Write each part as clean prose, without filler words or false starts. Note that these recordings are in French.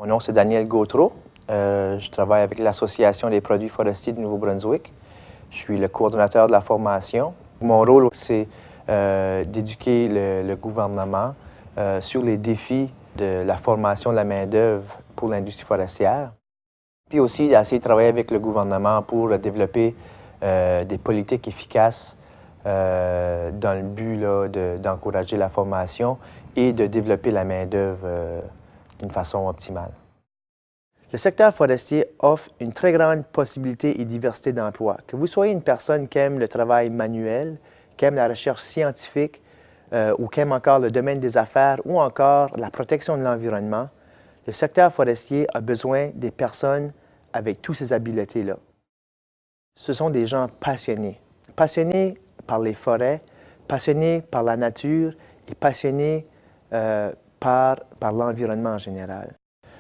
Mon nom, c'est Daniel Gautreau. Je travaille avec l'Association des produits forestiers du Nouveau-Brunswick. Je suis le coordonnateur de la formation. Mon rôle, c'est d'éduquer le gouvernement sur les défis de la formation de la main-d'œuvre pour l'industrie forestière. Puis aussi d'essayer de travailler avec le gouvernement pour développer des politiques efficaces dans le but d'encourager la formation et de développer la main-d'œuvre d'une façon optimale. Le secteur forestier offre une très grande possibilité et diversité d'emplois. Que vous soyez une personne qui aime le travail manuel, qui aime la recherche scientifique ou qui aime encore le domaine des affaires ou encore la protection de l'environnement, le secteur forestier a besoin des personnes avec toutes ces habiletés-là. Ce sont des gens passionnés par les forêts, passionnés par la nature et passionnés par l'environnement en général.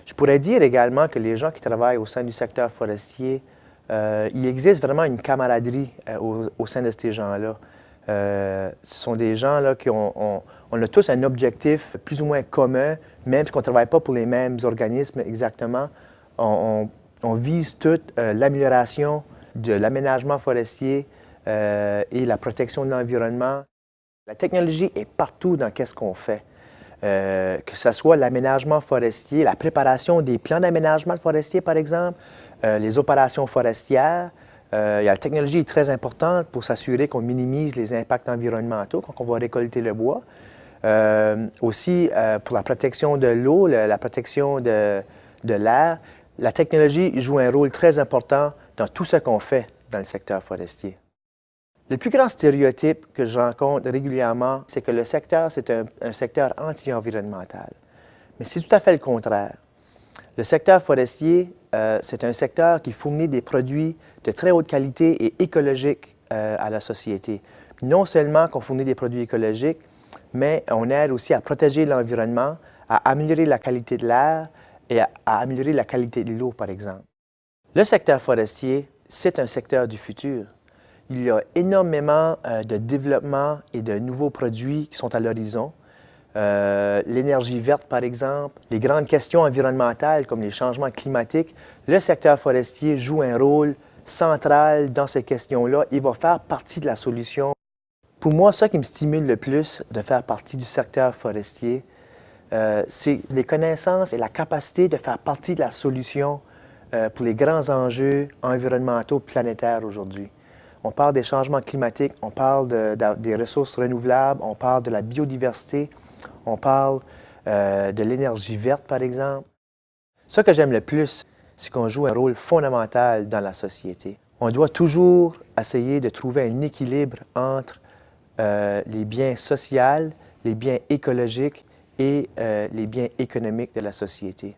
Je pourrais dire également que les gens qui travaillent au sein du secteur forestier, il existe vraiment une camaraderie au sein de ces gens-là. Ce sont des gens là, on a tous un objectif plus ou moins commun, même si on ne travaille pas pour les mêmes organismes exactement. On vise toute l'amélioration de l'aménagement forestier et la protection de l'environnement. La technologie est partout dans ce qu'on fait. Que ce soit l'aménagement forestier, la préparation des plans d'aménagement forestier, par exemple, les opérations forestières. La technologie est très importante pour s'assurer qu'on minimise les impacts environnementaux quand on va récolter le bois. Aussi, pour la protection de l'eau, la protection de l'air, la technologie joue un rôle très important dans tout ce qu'on fait dans le secteur forestier. Le plus grand stéréotype que je rencontre régulièrement, c'est que le secteur, c'est un secteur anti-environnemental. Mais c'est tout à fait le contraire. Le secteur forestier, c'est un secteur qui fournit des produits de très haute qualité et écologiques à la société. Non seulement qu'on fournit des produits écologiques, mais on aide aussi à protéger l'environnement, à améliorer la qualité de l'air et à améliorer la qualité de l'eau, par exemple. Le secteur forestier, c'est un secteur du futur. Il y a énormément de développement et de nouveaux produits qui sont à l'horizon. L'énergie verte, par exemple, les grandes questions environnementales comme les changements climatiques. Le secteur forestier joue un rôle central dans ces questions-là. Il va faire partie de la solution. Pour moi, ce qui me stimule le plus de faire partie du secteur forestier, c'est les connaissances et la capacité de faire partie de la solution pour les grands enjeux environnementaux planétaires aujourd'hui. On parle des changements climatiques, on parle des ressources renouvelables, on parle de la biodiversité, on parle de l'énergie verte, par exemple. Ce que j'aime le plus, c'est qu'on joue un rôle fondamental dans la société. On doit toujours essayer de trouver un équilibre entre les biens sociaux, les biens écologiques et les biens économiques de la société.